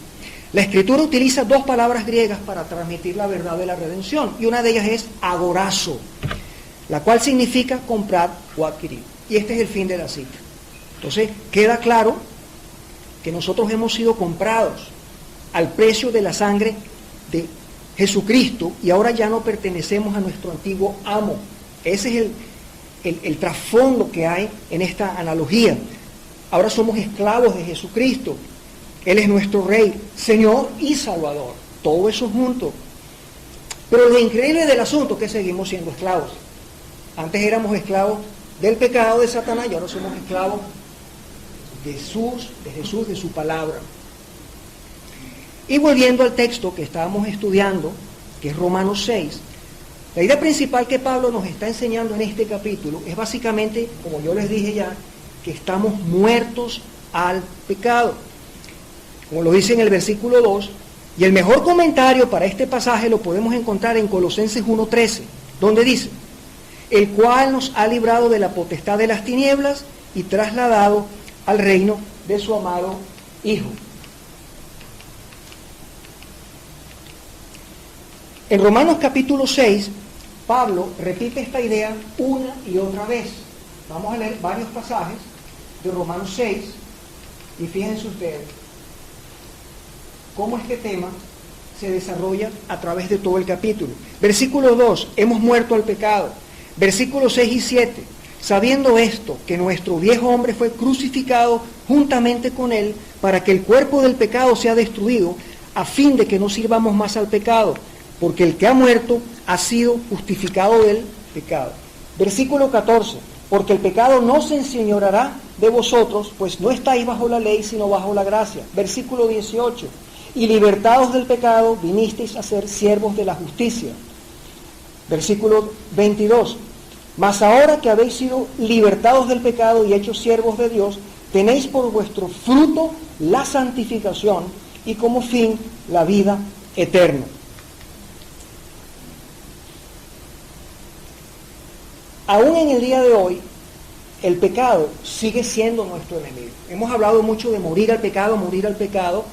La Escritura utiliza dos palabras griegas para transmitir la verdad de la redención, y una de ellas es agorazo, la cual significa comprar o adquirir. Y este es el fin de la cita. Entonces, queda claro que nosotros hemos sido comprados al precio de la sangre de Jesucristo y ahora ya no pertenecemos a nuestro antiguo amo. Ese es el trasfondo que hay en esta analogía. Ahora somos esclavos de Jesucristo. Él es nuestro Rey, Señor y Salvador. Todo eso junto. Pero lo increíble del asunto es que seguimos siendo esclavos. Antes éramos esclavos del pecado de Satanás y ahora somos esclavos de Jesús, de su palabra. Y volviendo al texto que estábamos estudiando, que es Romanos 6, la idea principal que Pablo nos está enseñando en este capítulo es básicamente, como yo les dije ya, que estamos muertos al pecado. Como lo dice en el versículo 2, y el mejor comentario para este pasaje lo podemos encontrar en Colosenses 1:13, donde dice, el cual nos ha librado de la potestad de las tinieblas y trasladado al reino de su amado Hijo. En Romanos capítulo 6, Pablo repite esta idea una y otra vez. Vamos a leer varios pasajes de Romanos 6 y fíjense ustedes cómo este tema se desarrolla a través de todo el capítulo. Versículo 2, hemos muerto al pecado. Versículos 6 y 7, sabiendo esto, que nuestro viejo hombre fue crucificado juntamente con él, para que el cuerpo del pecado sea destruido, a fin de que no sirvamos más al pecado, porque el que ha muerto ha sido justificado del pecado. Versículo 14, porque el pecado no se enseñoreará de vosotros, pues no estáis bajo la ley, sino bajo la gracia. Versículo 18, y libertados del pecado, vinisteis a ser siervos de la justicia. Versículo 22, mas ahora que habéis sido libertados del pecado y hechos siervos de Dios, tenéis por vuestro fruto la santificación y como fin la vida eterna. Aún en el día de hoy, el pecado sigue siendo nuestro enemigo. Hemos hablado mucho de morir al pecado,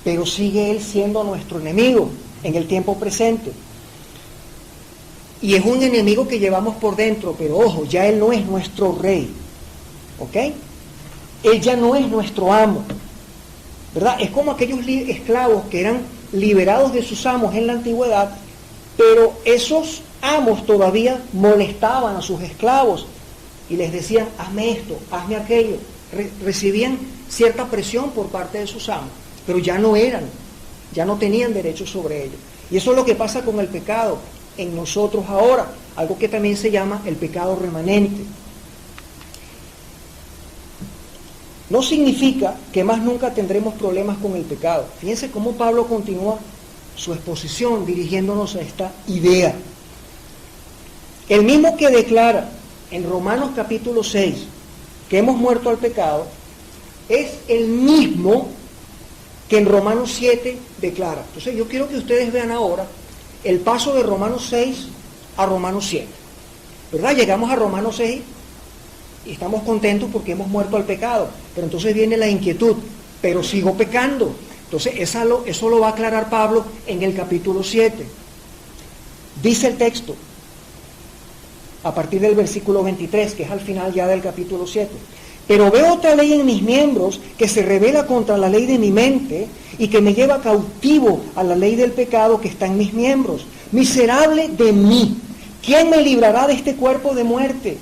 pero sigue él siendo nuestro enemigo en el tiempo presente. Y es un enemigo que llevamos por dentro, pero ojo, ya él no es nuestro rey, ¿ok? Él ya no es nuestro amo, ¿verdad? Es como aquellos esclavos que eran liberados de sus amos en la antigüedad, pero esos amos todavía molestaban a sus esclavos y les decían, hazme esto, hazme aquello. Recibían cierta presión por parte de sus amos, pero ya no tenían derecho sobre ellos. Y eso es lo que pasa con el pecado en nosotros ahora, algo que también se llama el pecado remanente. No significa que más nunca tendremos problemas con el pecado. Fíjense cómo Pablo continúa su exposición dirigiéndonos a esta idea. El mismo que declara en Romanos capítulo 6 que hemos muerto al pecado, es el mismo que en Romanos 7 declara. Entonces yo quiero que ustedes vean ahora el paso de Romanos 6 a Romanos 7. ¿Verdad? Llegamos a Romanos 6 y estamos contentos porque hemos muerto al pecado. Pero entonces viene la inquietud, pero sigo pecando. Entonces eso lo va a aclarar Pablo en el capítulo 7. Dice el texto, a partir del versículo 23, que es al final ya del capítulo 7. Pero veo otra ley en mis miembros que se rebela contra la ley de mi mente y que me lleva cautivo a la ley del pecado que está en mis miembros. Miserable de mí, ¿quién me librará de este cuerpo de muerte?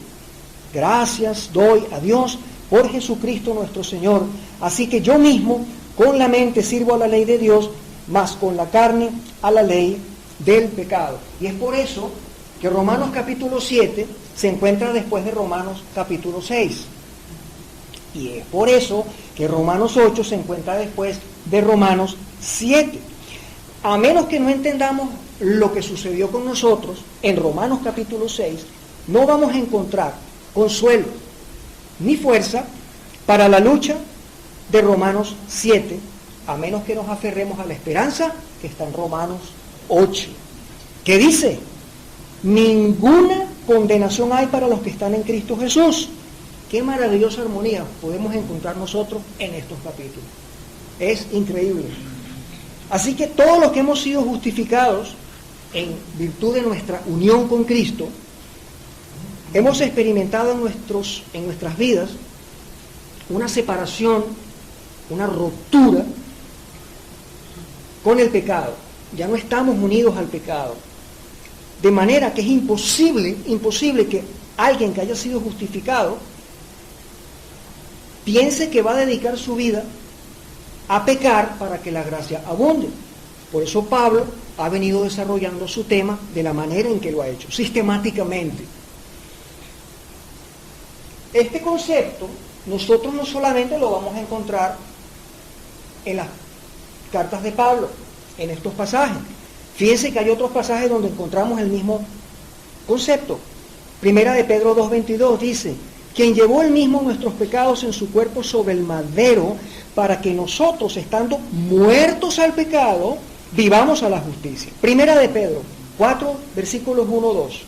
Gracias doy a Dios por Jesucristo nuestro Señor. Así que yo mismo con la mente sirvo a la ley de Dios, mas con la carne a la ley del pecado. Y es por eso que Romanos capítulo 7 se encuentra después de Romanos capítulo 6. Y es por eso que Romanos 8 se encuentra después de Romanos 7. A menos que no entendamos lo que sucedió con nosotros en Romanos capítulo 6, no vamos a encontrar consuelo ni fuerza para la lucha de Romanos 7, a menos que nos aferremos a la esperanza que está en Romanos 8, que dice, ninguna condenación hay para los que están en Cristo Jesús. Qué maravillosa armonía podemos encontrar nosotros en estos capítulos. Es increíble. Así que todos los que hemos sido justificados en virtud de nuestra unión con Cristo, hemos experimentado en nuestras vidas una separación, una ruptura con el pecado. Ya no estamos unidos al pecado. De manera que es imposible que alguien que haya sido justificado piense que va a dedicar su vida a pecar para que la gracia abunde. Por eso Pablo ha venido desarrollando su tema de la manera en que lo ha hecho, sistemáticamente. Este concepto nosotros no solamente lo vamos a encontrar en las cartas de Pablo en estos pasajes. Fíjense que hay otros pasajes donde encontramos el mismo concepto. Primera de Pedro 2:22 dice: quien llevó él mismo nuestros pecados en su cuerpo sobre el madero, para que nosotros, estando muertos al pecado, vivamos a la justicia. Primera de Pedro 4, versículos 1-2.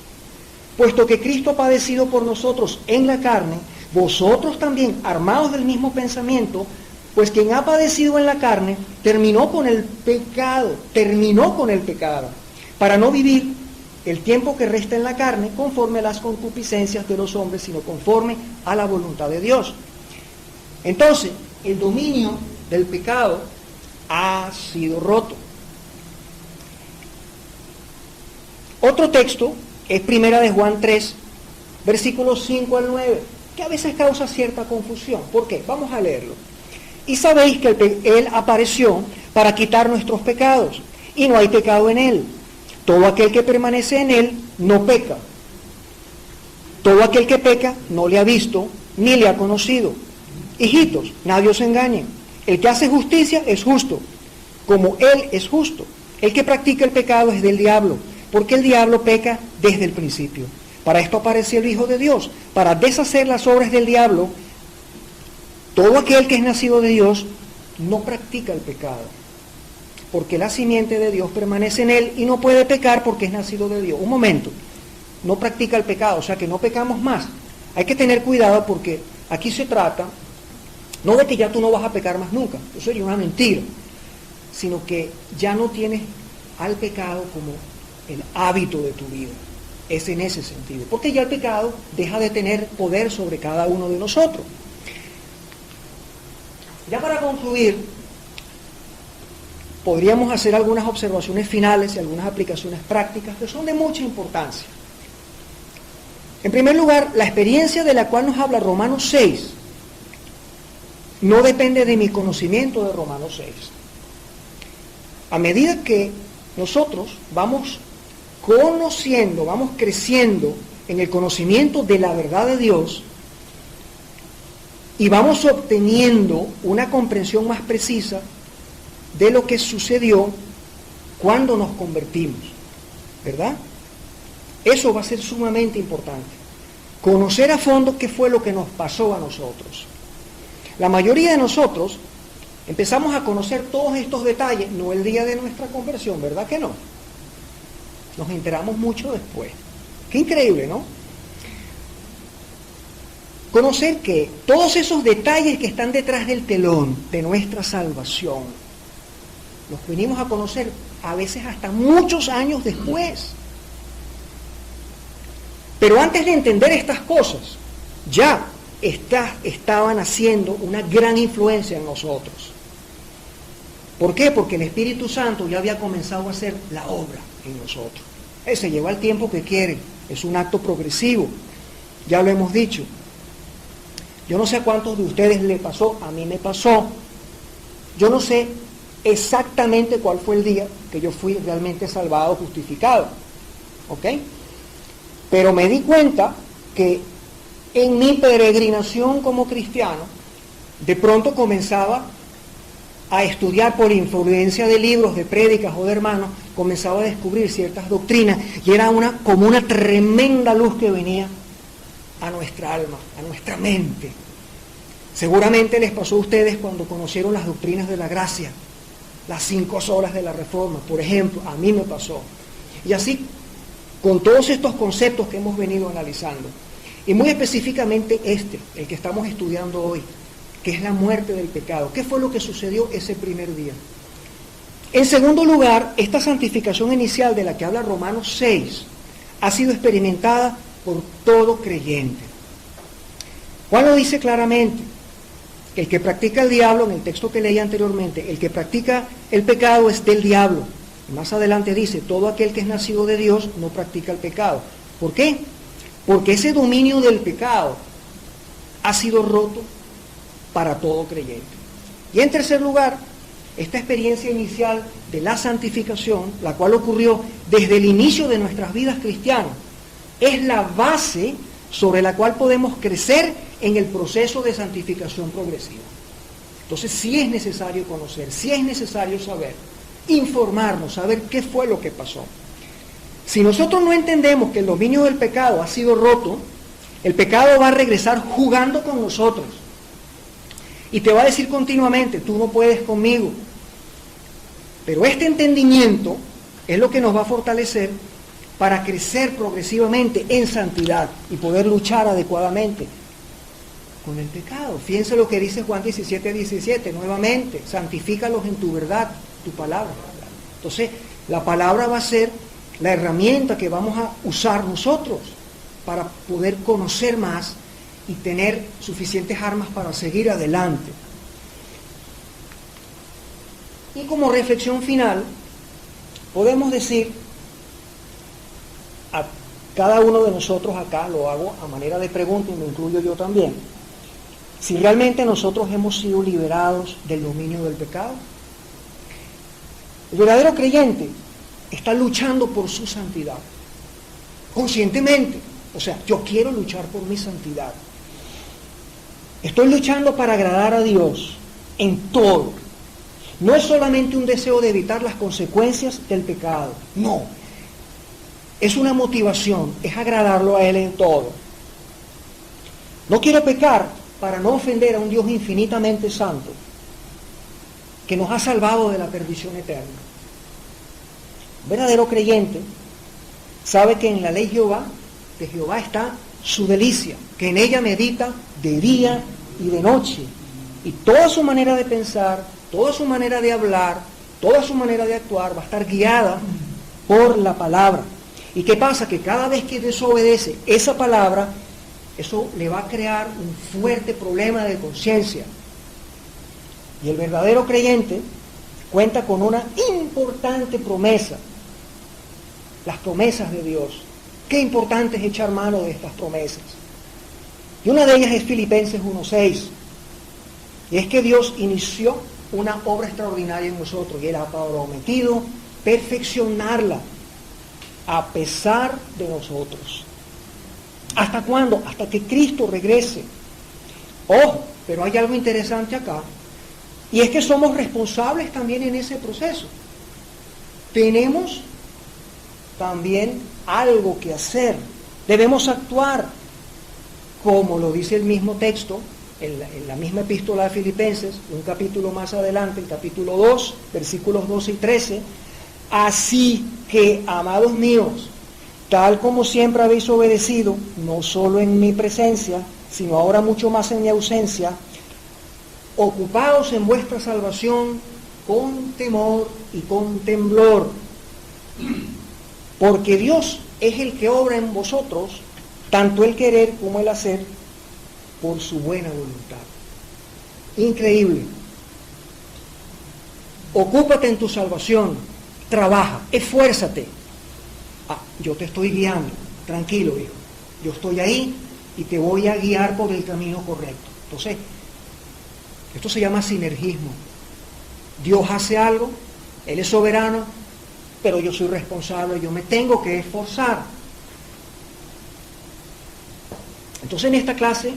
Puesto que Cristo ha padecido por nosotros en la carne, vosotros también, armados del mismo pensamiento, pues quien ha padecido en la carne, terminó con el pecado, para no vivir el tiempo que resta en la carne conforme a las concupiscencias de los hombres, sino conforme a la voluntad de Dios. Entonces, el dominio del pecado ha sido roto. Otro texto es Primera de Juan 3, versículos 5 al 9, que a veces causa cierta confusión. ¿Por qué? Vamos a leerlo. Y sabéis que Él apareció para quitar nuestros pecados, y no hay pecado en Él. Todo aquel que permanece en Él no peca. Todo aquel que peca no le ha visto ni le ha conocido. Hijitos, nadie os engañe. El que hace justicia es justo, como Él es justo. El que practica el pecado es del diablo, porque el diablo peca desde el principio. Para esto apareció el Hijo de Dios, para deshacer las obras del diablo. Todo aquel que es nacido de Dios no practica el pecado, porque la simiente de Dios permanece en él y no puede pecar porque es nacido de Dios. Un momento, no practica el pecado, o sea que no pecamos más. Hay que tener cuidado porque aquí se trata, no de que ya tú no vas a pecar más nunca, eso sería una mentira, sino que ya no tienes al pecado como el hábito de tu vida. Es en ese sentido, porque ya el pecado deja de tener poder sobre cada uno de nosotros. Ya para concluir, podríamos hacer algunas observaciones finales y algunas aplicaciones prácticas que son de mucha importancia. En primer lugar, la experiencia de la cual nos habla Romanos 6 no depende de mi conocimiento de Romanos 6. A medida que nosotros vamos conociendo, vamos creciendo en el conocimiento de la verdad de Dios, y vamos obteniendo una comprensión más precisa de lo que sucedió cuando nos convertimos, ¿verdad? Eso va a ser sumamente importante. Conocer a fondo qué fue lo que nos pasó a nosotros. La mayoría de nosotros empezamos a conocer todos estos detalles, no el día de nuestra conversión, ¿verdad que no? Nos enteramos mucho después. Qué increíble, ¿no? Conocer que todos esos detalles que están detrás del telón de nuestra salvación, los venimos a conocer a veces hasta muchos años después. Pero antes de entender estas cosas, ya estaban haciendo una gran influencia en nosotros. ¿Por qué? Porque el Espíritu Santo ya había comenzado a hacer la obra en nosotros. Se lleva el tiempo que quiere, es un acto progresivo, ya lo hemos dicho. Yo no sé a cuántos de ustedes le pasó, a mí me pasó. Yo no sé exactamente cuál fue el día que yo fui realmente salvado, justificado. ¿Ok? Pero me di cuenta que en mi peregrinación como cristiano, de pronto comenzaba a estudiar por influencia de libros, de prédicas o de hermanos, comenzaba a descubrir ciertas doctrinas y era como una tremenda luz que venía a nuestra alma, a nuestra mente. Seguramente les pasó a ustedes cuando conocieron las doctrinas de la gracia, las 5 solas de la Reforma, por ejemplo, a mí me pasó. Y así, con todos estos conceptos que hemos venido analizando, y muy específicamente el que estamos estudiando hoy, que es la muerte del pecado. ¿Qué fue lo que sucedió ese primer día? En segundo lugar, esta santificación inicial de la que habla Romanos 6 ha sido experimentada por todo creyente. Juan lo dice claramente: el que practica el diablo, en el texto que leí anteriormente, el que practica el pecado es del diablo. Y más adelante dice: todo aquel que es nacido de Dios no practica el pecado. ¿Por qué? Porque ese dominio del pecado ha sido roto para todo creyente. Y en tercer lugar, esta experiencia inicial de la santificación, la cual ocurrió desde el inicio de nuestras vidas cristianas, es la base sobre la cual podemos crecer en el proceso de santificación progresiva. Entonces sí es necesario conocer, sí es necesario saber, informarnos, saber qué fue lo que pasó. Si nosotros no entendemos que el dominio del pecado ha sido roto, el pecado va a regresar jugando con nosotros. Y te va a decir continuamente, tú no puedes conmigo. Pero este entendimiento es lo que nos va a fortalecer para crecer progresivamente en santidad y poder luchar adecuadamente con el pecado. Fíjense lo que dice Juan 17:17, nuevamente, santifícalos en tu verdad, tu palabra. Entonces, la palabra va a ser la herramienta que vamos a usar nosotros para poder conocer más y tener suficientes armas para seguir adelante. Y como reflexión final, podemos decir a cada uno de nosotros acá, lo hago a manera de pregunta y me incluyo yo también, si realmente nosotros hemos sido liberados del dominio del pecado. El verdadero creyente está luchando por su santidad, conscientemente. O sea, yo quiero luchar por mi santidad. Estoy luchando para agradar a Dios en todo. No es solamente un deseo de evitar las consecuencias del pecado, no. Es una motivación, es agradarlo a Él en todo. No quiero pecar para no ofender a un Dios infinitamente santo, que nos ha salvado de la perdición eterna. Un verdadero creyente sabe que en la ley de Jehová está su delicia, que en ella medita de día y de noche. Y toda su manera de pensar, toda su manera de hablar, toda su manera de actuar va a estar guiada por la palabra. ¿Y qué pasa? Que cada vez que desobedece esa palabra, eso le va a crear un fuerte problema de conciencia. Y el verdadero creyente cuenta con una importante promesa, las promesas de Dios. Qué importante es echar mano de estas promesas. Y una de ellas es Filipenses 1:6. Y es que Dios inició una obra extraordinaria en nosotros y Él ha prometido perfeccionarla a pesar de nosotros. ¿Hasta cuándo? Hasta que Cristo regrese. Ojo, pero hay algo interesante acá, y es que somos responsables también en ese proceso. Tenemos también algo que hacer. Debemos actuar, como lo dice el mismo texto, en la misma epístola de Filipenses, un capítulo más adelante, el capítulo 2, versículos 12 y 13. Así que, amados míos, tal como siempre habéis obedecido, no solo en mi presencia, sino ahora mucho más en mi ausencia, ocupaos en vuestra salvación con temor y con temblor, porque Dios es el que obra en vosotros, tanto el querer como el hacer, por su buena voluntad. Increíble. Ocúpate en tu salvación, trabaja, esfuérzate. Yo te estoy guiando, tranquilo, hijo. Yo estoy ahí y te voy a guiar por el camino correcto. Entonces, esto se llama sinergismo. Dios hace algo, Él es soberano, pero yo soy responsable, yo me tengo que esforzar. Entonces, en esta clase,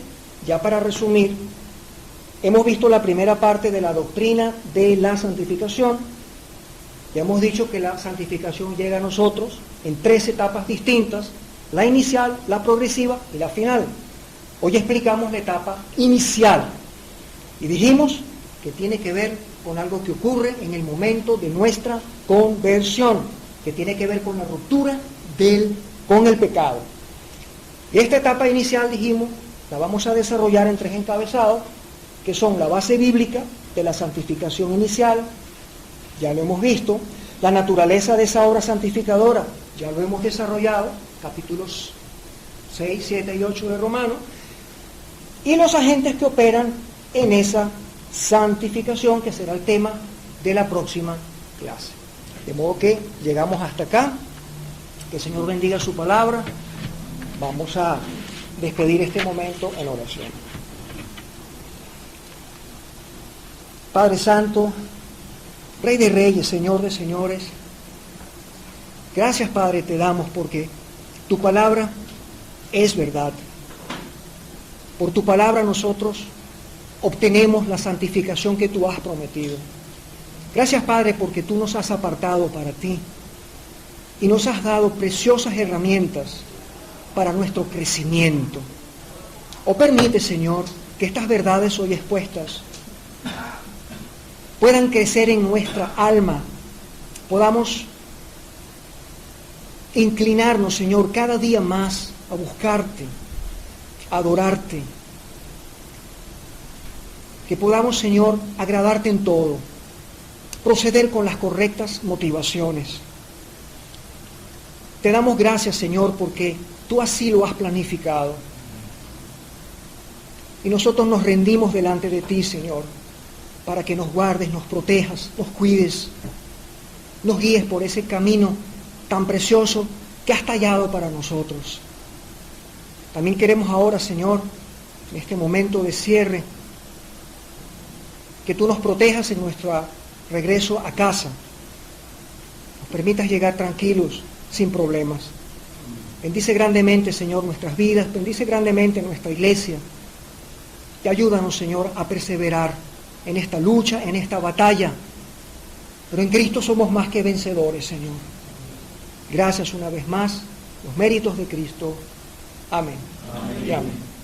ya para resumir, hemos visto la primera parte de la doctrina de la santificación. Ya hemos dicho que la santificación llega a nosotros en 3 etapas distintas: la inicial, la progresiva y la final. Hoy explicamos la etapa inicial y dijimos que tiene que ver con algo que ocurre en el momento de nuestra conversión, que tiene que ver con la ruptura con el pecado. Y esta etapa inicial, dijimos, la vamos a desarrollar en 3 encabezados, que son la base bíblica de la santificación inicial, ya lo hemos visto; la naturaleza de esa obra santificadora, ya lo hemos desarrollado, capítulos 6, 7 y 8 de Romanos; y los agentes que operan en esa santificación, que será el tema de la próxima clase. De modo que llegamos hasta acá. Que el Señor bendiga su palabra. Vamos a despedir este momento en oración. Padre Santo, Rey de Reyes, Señor de Señores, gracias, Padre, te damos porque tu palabra es verdad. Por tu palabra nosotros obtenemos la santificación que tú has prometido. Gracias, Padre, porque tú nos has apartado para ti y nos has dado preciosas herramientas para nuestro crecimiento. O permite, Señor, que estas verdades hoy expuestas puedan crecer en nuestra alma, podamos inclinarnos, Señor, cada día más a buscarte, a adorarte, que podamos, Señor, agradarte en todo, proceder con las correctas motivaciones. Te damos gracias, Señor, porque tú así lo has planificado. Y nosotros nos rendimos delante de ti, Señor, para que nos guardes, nos protejas, nos cuides, nos guíes por ese camino tan precioso que has tallado para nosotros. También queremos ahora, Señor, en este momento de cierre, que tú nos protejas en nuestro regreso a casa. Nos permitas llegar tranquilos, sin problemas. Bendice grandemente, Señor, nuestras vidas, bendice grandemente nuestra iglesia. Y ayúdanos, Señor, a perseverar en esta lucha, en esta batalla. Pero en Cristo somos más que vencedores, Señor. Gracias una vez más, los méritos de Cristo. Amén. Amén. Y amén.